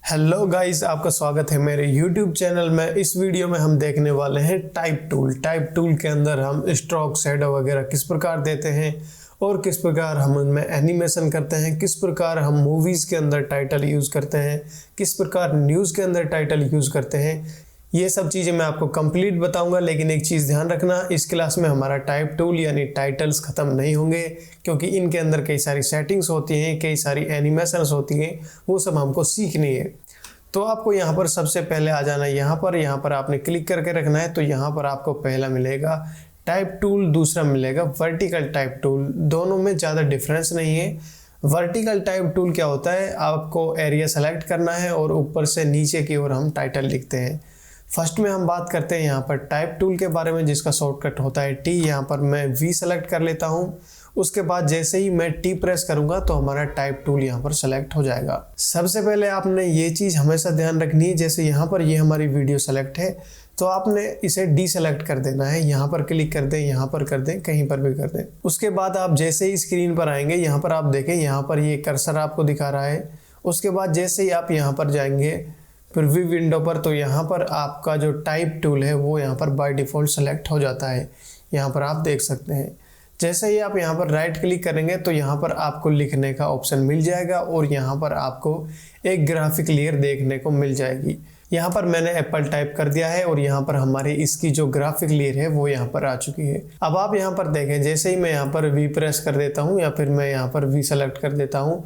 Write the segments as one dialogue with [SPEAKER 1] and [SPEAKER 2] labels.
[SPEAKER 1] Hello guys, आपका स्वागत है मेरे YouTube चैनल में। इस वीडियो में हम देखने वाले हैं टाइप टूल के अंदर हम स्ट्रोक, शैडो वगैरह किस प्रकार देते हैं और किस प्रकार हम उनमें एनिमेशन करते हैं, किस प्रकार हम मूवीज़ के अंदर टाइटल यूज़ करते हैं, किस प्रकार न्यूज़ के अंदर टाइटल यूज़ करते हैं। ये सब चीज़ें मैं आपको कंप्लीट बताऊंगा, लेकिन एक चीज़ ध्यान रखना, इस क्लास में हमारा टाइप टूल यानी टाइटल्स ख़त्म नहीं होंगे, क्योंकि इनके अंदर कई सारी सेटिंग्स होती हैं, कई सारी एनिमेशंस होती हैं, वो सब हमको सीखनी है। तो आपको यहाँ पर सबसे पहले आ जाना है, यहाँ पर आपने क्लिक करके रखना है। तो यहाँ पर आपको पहला मिलेगा टाइप टूल, दूसरा मिलेगा वर्टिकल टाइप टूल। दोनों में ज़्यादा डिफरेंस नहीं है। वर्टिकल टाइप टूल क्या होता है, आपको एरिया सेलेक्ट करना है और ऊपर से नीचे की ओर हम टाइटल लिखते हैं। फर्स्ट में हम बात करते हैं यहाँ पर टाइप टूल के बारे में, जिसका शॉर्टकट होता है टी। यहाँ पर मैं वी सेलेक्ट कर लेता हूँ। उसके बाद जैसे ही मैं टी प्रेस करूंगा तो हमारा टाइप टूल यहाँ पर सेलेक्ट हो जाएगा। सबसे पहले आपने ये चीज़ हमेशा ध्यान रखनी है, जैसे यहाँ पर ये हमारी वीडियो सेलेक्ट है तो आपने इसे डी सेलेक्ट कर देना है। यहाँ पर क्लिक कर दें, यहाँ पर कर दें, कहीं पर भी कर दें। उसके बाद आप जैसे ही स्क्रीन पर आएंगे, यहाँ पर आप देखें, यहाँ पर ये कर्सर आपको दिखा रहा है। उसके बाद जैसे ही आप यहाँ पर जाएंगे प्रीव्यू विंडो पर, तो यहाँ पर आपका जो टाइप टूल है वो यहाँ पर बाय डिफ़ॉल्ट सेलेक्ट हो जाता है। यहाँ पर आप देख सकते हैं। जैसे ही आप यहाँ पर राइट क्लिक करेंगे तो यहाँ पर आपको लिखने का ऑप्शन मिल जाएगा और यहाँ पर आपको एक ग्राफिक लेयर देखने को मिल जाएगी। यहाँ पर मैंने एप्पल टाइप कर दिया है और यहाँ पर हमारी इसकी जो ग्राफिक लेयर है वो यहाँ पर आ चुकी है। अब आप यहाँ पर देखें, जैसे ही मैं यहाँ पर वी प्रेस कर देता हूँ या फिर मैं यहाँ पर वी सेलेक्ट कर देता हूँ।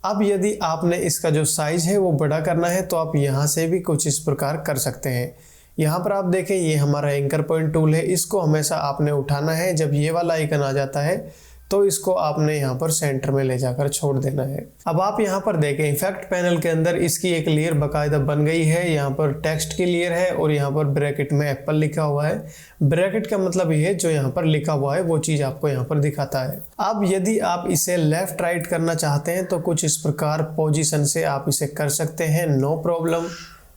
[SPEAKER 1] अब यदि आपने इसका जो साइज है वो बड़ा करना है तो आप यहाँ से भी कुछ इस प्रकार कर सकते हैं। यहाँ पर आप देखें, ये हमारा एंकर पॉइंट टूल है, इसको हमेशा आपने उठाना है। जब ये वाला आइकन आ जाता है तो इसको आपने यहाँ पर सेंटर में ले जाकर छोड़ देना है। अब आप यहाँ पर देखें, इफेक्ट पैनल के अंदर इसकी एक लेयर बाकायदा बन गई है। यहाँ पर टेक्स्ट की लेयर है और यहाँ पर ब्रैकेट में एप्पल लिखा हुआ है। ब्रैकेट का मतलब ये है जो यहाँ पर लिखा हुआ है वो चीज़ आपको यहाँ पर दिखाता है। अब यदि आप इसे लेफ्ट राइट करना चाहते हैं तो कुछ इस प्रकार पोजिशन से आप इसे कर सकते हैं, नो प्रॉब्लम।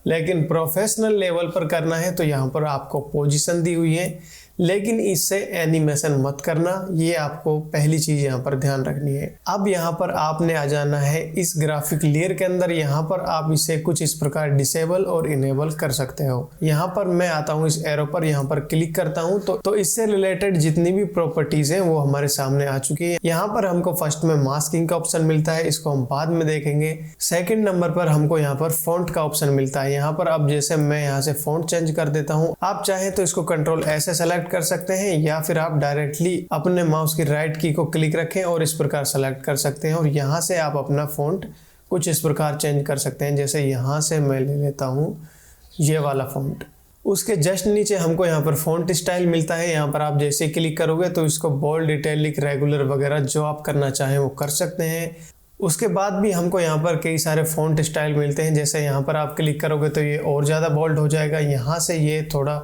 [SPEAKER 1] लेकिन प्रोफेशनल लेवल पर करना है तो यहाँ पर आपको पोजीशन दी हुई है, लेकिन इससे एनिमेशन मत करना, ये आपको पहली चीज़ यहाँ पर ध्यान रखनी है। अब यहाँ पर आपने आ जाना है इस ग्राफिक लेयर के अंदर। यहाँ पर आप इसे कुछ इस प्रकार डिसेबल और इनेबल कर सकते हो। यहाँ पर मैं आता हूँ इस एरो पर, यहाँ पर क्लिक करता हूँ तो इससे रिलेटेड जितनी भी प्रॉपर्टीज हैं वो हमारे सामने आ चुकी है। यहाँ पर हमको फर्स्ट में मास्किंग का ऑप्शन मिलता है, इसको हम बाद में देखेंगे। सेकेंड नंबर पर हमको यहाँ पर फॉन्ट का ऑप्शन मिलता है। यहाँ पर अब जैसे मैं यहाँ से फॉन्ट चेंज कर देता हूँ, आप चाहे तो इसको कंट्रोल ऐसे सेलेक्ट कर सकते हैं या फिर आप डायरेक्टली अपने माउस की राइट की को क्लिक रखें और इस प्रकार सेलेक्ट कर सकते हैं और यहाँ से आप अपना फॉन्ट कुछ इस प्रकार चेंज कर सकते हैं। जैसे यहाँ से मैं ले लेता हूँ ये वाला फॉन्ट। उसके जस्ट नीचे हमको यहाँ पर फॉन्ट स्टाइल मिलता है। यहाँ पर आप जैसे क्लिक करोगे तो इसको बोल्ड, इटैलिक, रेगुलर वगैरह जो आप करना चाहें वो कर सकते हैं। उसके बाद भी हमको यहाँ पर कई सारे फॉन्ट स्टाइल मिलते हैं। जैसे यहाँ पर आप क्लिक करोगे तो ये और ज़्यादा बोल्ड हो जाएगा, यहाँ से ये थोड़ा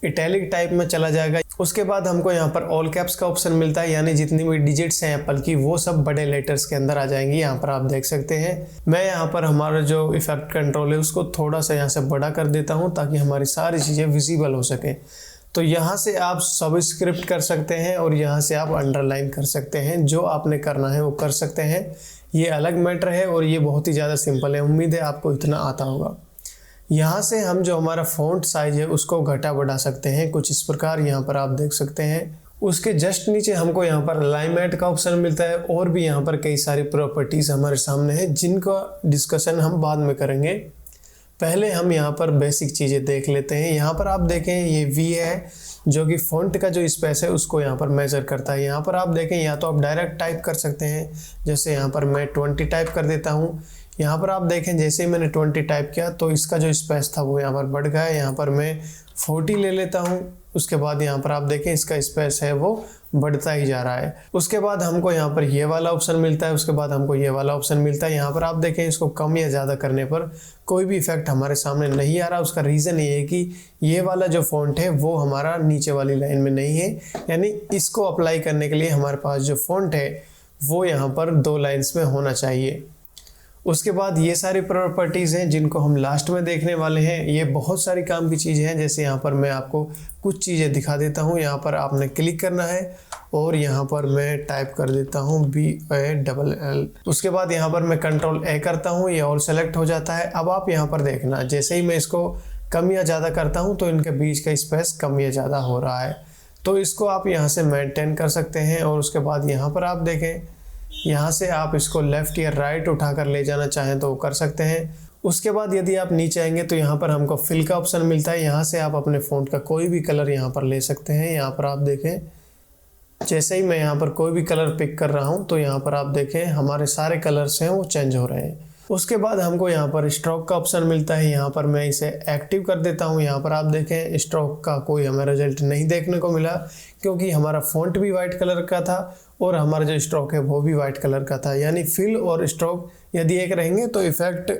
[SPEAKER 1] इटैलिक टाइप में चला जाएगा। उसके बाद हमको यहाँ पर ऑल कैप्स का ऑप्शन मिलता है, यानी जितनी भी डिजिट्स हैं एप्पल की वो सब बड़े लेटर्स के अंदर आ जाएंगी। यहाँ पर आप देख सकते हैं। मैं यहाँ पर हमारा जो इफेक्ट कंट्रोल है उसको थोड़ा सा यहाँ से बड़ा कर देता हूँ ताकि हमारी सारी चीज़ें विजिबल हो सके। तो यहाँ से आप सबस्क्रिप्ट कर सकते हैं और यहाँ से आप अंडरलाइन कर सकते हैं। जो आपने करना है वो कर सकते हैं, ये अलग मैटर है और ये बहुत ही ज़्यादा सिंपल है। उम्मीद है आपको इतना आता होगा। यहाँ से हम जो हमारा फ़ॉन्ट साइज है उसको घटा बढ़ा सकते हैं कुछ इस प्रकार, यहाँ पर आप देख सकते हैं। उसके जस्ट नीचे हमको यहाँ पर अलाइनमेंट का ऑप्शन मिलता है और भी यहाँ पर कई सारी प्रॉपर्टीज़ हमारे सामने हैं जिनका डिस्कशन हम बाद में करेंगे। पहले हम यहाँ पर बेसिक चीज़ें देख लेते हैं। यहाँ पर आप देखें, ये वी है जो कि फ़ॉन्ट का जो स्पेस है उसको यहाँ पर मेज़र करता है। यहाँ पर आप देखें, या तो आप डायरेक्ट टाइप कर सकते हैं, जैसे यहाँ पर मैं 20 टाइप कर देता हूँ। यहाँ पर आप देखें, जैसे ही मैंने 20 टाइप किया तो इसका जो स्पेस था वो यहाँ पर बढ़ गया है। यहाँ पर मैं 40 ले लेता हूँ। उसके बाद यहाँ पर आप देखें इसका स्पेस है वो बढ़ता ही जा रहा है। उसके बाद हमको यहाँ पर ये वाला ऑप्शन मिलता है, उसके बाद हमको ये वाला ऑप्शन मिलता है। यहाँ पर आप देखें, इसको कम या ज़्यादा करने पर कोई भी इफेक्ट हमारे सामने नहीं आ रहा। उसका रीज़न ये है कि ये वाला जो फॉन्ट है वो हमारा नीचे वाली लाइन में नहीं है, यानी इसको अप्लाई करने के लिए हमारे पास जो फॉन्ट है वो यहाँ पर 2 लाइन्स में होना चाहिए। उसके बाद ये सारी प्रॉपर्टीज़ हैं जिनको हम लास्ट में देखने वाले हैं। ये बहुत सारी काम की चीज़ें हैं, जैसे यहाँ पर मैं आपको कुछ चीज़ें दिखा देता हूँ। यहाँ पर आपने क्लिक करना है और यहाँ पर मैं टाइप कर देता हूँ BALL। उसके बाद यहाँ पर मैं Ctrl A करता हूँ, ये और सेलेक्ट हो जाता है। अब आप यहाँ पर देखना, जैसे ही मैं इसको कम या ज़्यादा करता हूँ तो इनके बीच का स्पेस कम या ज़्यादा हो रहा है, तो इसको आप यहाँ से मेंटेन कर सकते हैं। और उसके बाद यहाँ पर आप देखें, यहाँ से आप इसको लेफ़्ट या राइट उठाकर ले जाना चाहें तो वो कर सकते हैं। उसके बाद यदि आप नीचे आएंगे तो यहाँ पर हमको फिल का ऑप्शन मिलता है। यहाँ से आप अपने फ़ॉन्ट का कोई भी कलर यहाँ पर ले सकते हैं। यहाँ पर आप देखें, जैसे ही मैं यहाँ पर कोई भी कलर पिक कर रहा हूँ तो यहाँ पर आप देखें हमारे सारे कलर्स हैं वो चेंज हो रहे हैं। उसके बाद हमको यहाँ पर स्ट्रोक का ऑप्शन मिलता है। यहाँ पर मैं इसे एक्टिव कर देता हूँ। यहाँ पर आप देखें स्ट्रोक का कोई हमें रिजल्ट नहीं देखने को मिला, क्योंकि हमारा फ़ॉन्ट भी वाइट कलर का था और हमारा जो स्ट्रोक है वो भी वाइट कलर का था। यानी फिल और स्ट्रोक यदि एक रहेंगे तो इफ़ेक्ट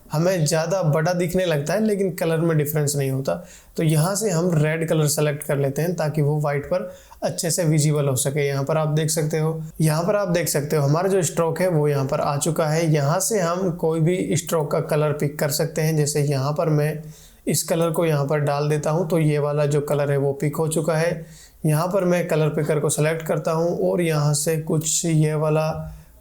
[SPEAKER 1] हमें ज़्यादा बड़ा दिखने लगता है, लेकिन कलर में डिफरेंस नहीं होता। तो यहाँ से हम रेड कलर सेलेक्ट कर लेते हैं ताकि वो वाइट पर अच्छे से विजिबल हो सके। यहाँ पर आप देख सकते हो, हमारा जो स्ट्रोक है वो यहाँ पर आ चुका है। यहाँ से हम कोई भी स्ट्रोक का कलर पिक कर सकते हैं। जैसे यहाँ पर मैं इस कलर को यहाँ पर डाल देता हूँ तो ये वाला जो कलर है वो पिक हो चुका है। यहाँ पर मैं कलर पिकर को सेलेक्ट करता हूँ और यहाँ से कुछ ये वाला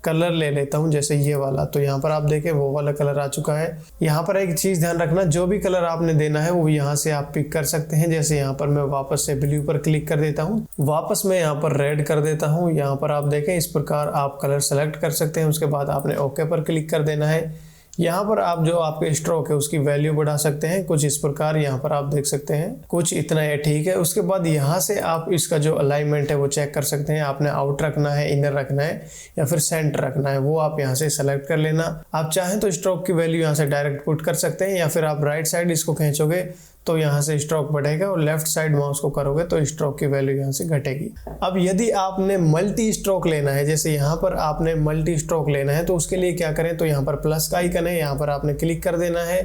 [SPEAKER 1] कलर ले लेता हूँ, जैसे ये वाला। तो यहाँ पर आप देखें वो वाला कलर आ चुका है। यहाँ पर एक चीज़ ध्यान रखना, जो भी कलर आपने देना है वो यहाँ से आप पिक कर सकते हैं। जैसे यहाँ पर मैं वापस से ब्लू पर क्लिक कर देता हूँ, वापस मैं यहाँ पर रेड कर देता हूँ। यहाँ पर आप देखें इस प्रकार आप कलर सेलेक्ट कर सकते हैं। उसके बाद आपने ओके पर क्लिक कर देना है। यहाँ पर आप जो आपके स्ट्रोक है उसकी वैल्यू बढ़ा सकते हैं कुछ इस प्रकार। यहाँ पर आप देख सकते हैं कुछ इतना है, ठीक है। उसके बाद यहाँ से आप इसका जो अलाइनमेंट है वो चेक कर सकते हैं। आपने आउट रखना है, इनर रखना है या फिर सेंटर रखना है, वो आप यहाँ से सेलेक्ट कर लेना। आप चाहें तो स्ट्रोक की वैल्यू यहाँ से डायरेक्ट पुट कर सकते हैं, या फिर आप राइट साइड इसको खींचोगे तो यहाँ से स्ट्रोक बढ़ेगा और लेफ्ट साइड माउस को करोगे तो स्ट्रोक की वैल्यू यहाँ से घटेगी। अब यदि आपने मल्टी स्ट्रोक लेना है, जैसे यहाँ पर आपने मल्टी स्ट्रोक लेना है, तो उसके लिए क्या करें, तो यहाँ पर प्लस का आइकन है, यहाँ पर आपने क्लिक कर देना है।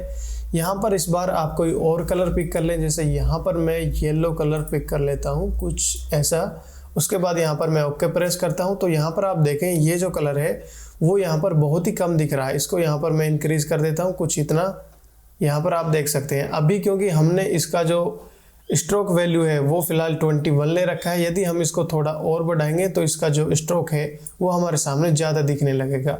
[SPEAKER 1] यहाँ पर इस बार आप कोई और कलर पिक कर लें, जैसे यहाँ पर मैं येलो कलर पिक कर लेता हूँ कुछ ऐसा। उसके बाद यहाँ पर मैं ओके प्रेस करता हूँ तो यहाँ पर आप देखें ये जो कलर है वो यहाँ पर बहुत ही कम दिख रहा है। इसको यहाँ पर मैं इंक्रीज़ कर देता हूँ कुछ इतना। यहाँ पर आप देख सकते हैं अभी, क्योंकि हमने इसका जो स्ट्रोक वैल्यू है वो फ़िलहाल 21 ले रखा है। यदि हम इसको थोड़ा और बढ़ाएंगे तो इसका जो स्ट्रोक है वो हमारे सामने ज़्यादा दिखने लगेगा।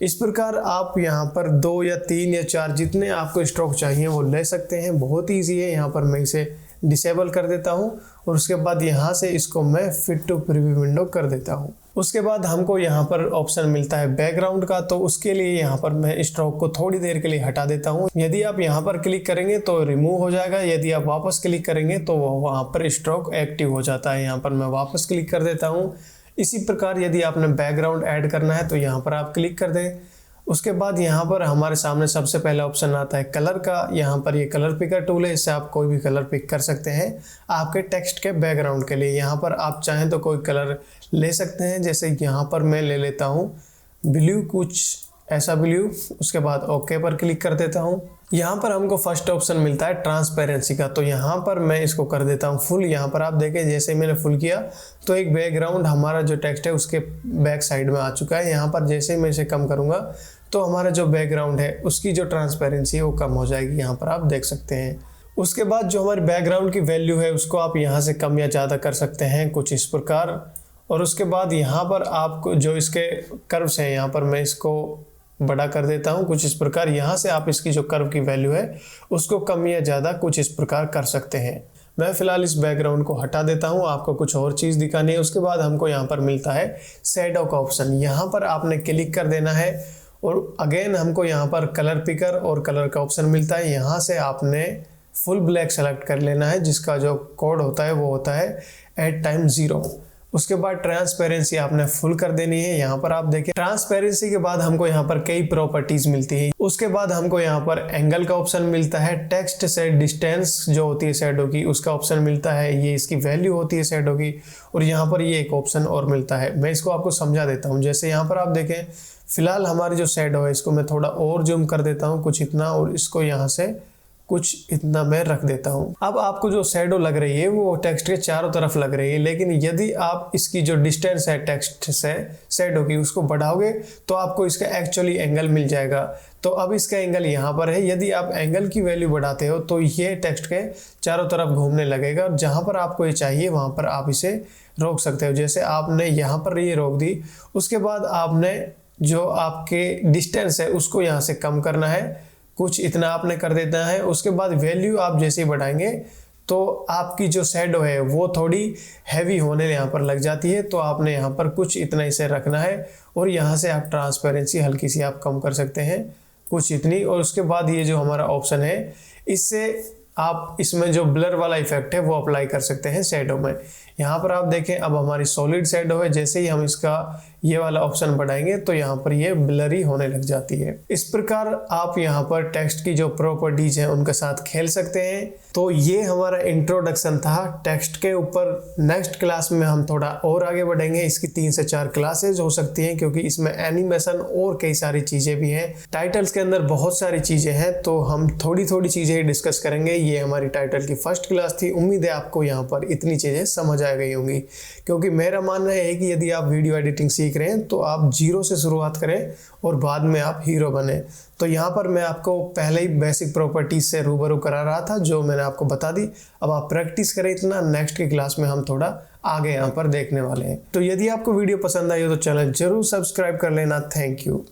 [SPEAKER 1] इस प्रकार आप यहाँ पर 2 या 3 या 4 जितने आपको स्ट्रोक चाहिए वो ले सकते हैं। बहुत ईजी है। यहाँ पर मैं इसे डिसेबल कर देता हूँ और उसके बाद यहाँ से इसको मैं फिट टू प्रीव्यू विंडो कर देता हूँ। उसके बाद हमको यहाँ पर ऑप्शन मिलता है बैकग्राउंड का, तो उसके लिए यहाँ पर मैं स्ट्रोक को थोड़ी देर के लिए हटा देता हूँ। यदि आप यहाँ पर क्लिक करेंगे तो रिमूव हो जाएगा, यदि आप वापस क्लिक करेंगे तो वहाँ पर स्ट्रोक एक्टिव हो जाता है। यहाँ पर मैं वापस क्लिक कर देता हूँ। इसी प्रकार यदि आपने बैकग्राउंड ऐड करना है तो यहाँ पर आप क्लिक कर दें। उसके बाद यहाँ पर हमारे सामने सबसे पहला ऑप्शन आता है कलर का। यहाँ पर ये कलर पिकर टूल है, इससे आप कोई भी कलर पिक कर सकते हैं आपके टेक्स्ट के बैकग्राउंड के लिए। यहाँ पर आप चाहें तो कोई कलर ले सकते हैं, जैसे यहाँ पर मैं ले लेता हूँ ब्लू, कुछ ऐसा ब्लू। उसके बाद ओके पर क्लिक कर देता हूँ। यहाँ पर हमको फर्स्ट ऑप्शन मिलता है ट्रांसपेरेंसी का, तो यहाँ पर मैं इसको कर देता हूँ फुल। यहाँ पर आप देखें जैसे मैंने फुल किया तो एक बैकग्राउंड हमारा जो टेक्स्ट है उसके बैक साइड में आ चुका है। यहाँ पर जैसे ही मैं इसे कम करूँगा तो हमारा जो बैकग्राउंड है उसकी जो ट्रांसपेरेंसी है वो कम हो जाएगी। यहाँ पर आप देख सकते हैं। उसके बाद जो हमारी बैकग्राउंड की वैल्यू है उसको आप यहाँ से कम या ज़्यादा कर सकते हैं कुछ इस प्रकार। और उसके बाद यहाँ पर आपको जो इसके कर्व्स हैं, यहाँ पर मैं इसको बड़ा कर देता हूँ कुछ इस प्रकार। यहाँ से आप इसकी जो कर्व की वैल्यू है उसको कम या ज़्यादा कुछ इस प्रकार कर सकते हैं। मैं फ़िलहाल इस बैकग्राउंड को हटा देता हूँ, आपको कुछ और चीज़ दिखानी है। उसके बाद हमको यहाँ पर मिलता है शैडो का ऑप्शन। यहाँ पर आपने क्लिक कर देना है और अगेन हमको यहाँ पर कलर पिकर और कलर का ऑप्शन मिलता है। यहाँ से आपने फुल ब्लैक सेलेक्ट कर लेना है, जिसका जो कोड होता है वो होता है @0। उसके बाद ट्रांसपेरेंसी आपने फुल कर देनी है। यहाँ पर आप देखें ट्रांसपेरेंसी के बाद हमको यहाँ पर कई प्रॉपर्टीज मिलती है। उसके बाद हमको यहाँ पर एंगल का ऑप्शन मिलता है, टेक्स्ट से डिस्टेंस जो होती है शैडो की उसका ऑप्शन मिलता है, ये इसकी वैल्यू होती है शैडो की। और यहाँ पर ये एक ऑप्शन और मिलता है, मैं इसको आपको समझा देता हूँ। जैसे यहाँ पर आप देखें फिलहाल हमारी जो शैडो है इसको मैं थोड़ा और जूम कर देता हूँ कुछ इतना, और इसको यहाँ से कुछ इतना मैं रख देता हूँ। अब आपको जो शैडो लग रही है वो टेक्स्ट के चारों तरफ लग रही है, लेकिन यदि आप इसकी जो डिस्टेंस है टेक्स्ट से शैडो की उसको बढ़ाओगे तो आपको इसका एक्चुअली एंगल मिल जाएगा। तो अब इसका एंगल यहाँ पर है, यदि आप एंगल की वैल्यू बढ़ाते हो तो ये टेक्स्ट के चारों तरफ घूमने लगेगा। जहाँ पर आपको ये चाहिए वहाँ पर आप इसे रोक सकते हो। जैसे आपने यहाँ पर ये रोक दी, उसके बाद आपने जो आपके डिस्टेंस है उसको यहाँ से कम करना है, कुछ इतना आपने कर देना है। उसके बाद वैल्यू आप जैसे ही बढ़ाएंगे तो आपकी जो शैडो है वो थोड़ी हैवी होने यहाँ पर लग जाती है। तो आपने यहाँ पर कुछ इतना इसे रखना है और यहाँ से आप ट्रांसपेरेंसी हल्की सी आप कम कर सकते हैं, कुछ इतनी। और उसके बाद ये जो हमारा ऑप्शन है, इससे आप इसमें जो ब्लर वाला इफेक्ट है वो अप्लाई कर सकते हैं शैडो में। यहाँ पर आप देखें अब हमारी सॉलिड शैडो है, जैसे ही हम इसका ये वाला ऑप्शन बढ़ाएंगे तो यहाँ पर ये ब्लरी होने लग जाती है। इस प्रकार आप यहाँ पर टेक्स्ट की जो प्रॉपर्टीज हैं उनके साथ खेल सकते हैं। तो ये हमारा इंट्रोडक्शन था टेक्स्ट के ऊपर। नेक्स्ट क्लास में हम थोड़ा और आगे बढ़ेंगे, इसकी 3 से 4 क्लासेज हो सकती हैं क्योंकि इसमें एनिमेशन और कई सारी चीज़ें भी हैं। टाइटल्स के अंदर बहुत सारी चीज़ें हैं तो हम थोड़ी थोड़ी चीज़ें ही डिस्कस करेंगे। ये हमारी टाइटल की फर्स्ट क्लास थी। उम्मीद है आपको यहाँ पर इतनी चीज़ें समझ आ गई होंगी, क्योंकि मेरा मानना है कि यदि आप वीडियो एडिटिंग सीख रहे हैं तो आप जीरो से शुरुआत करें और बाद में आप हीरो बने। तो यहाँ पर मैं आपको पहले ही बेसिक प्रॉपर्टीज से रूबरू करा रहा था जो मैंने आपको बता दी। अब आप प्रैक्टिस करें इतना, नेक्स्ट की क्लास में हम थोड़ा आगे यहाँ पर देखने वाले हैं। तो यदि आपको वीडियो पसंद आई हो तो चैनल जरूर सब्सक्राइब कर लेना। Thank you.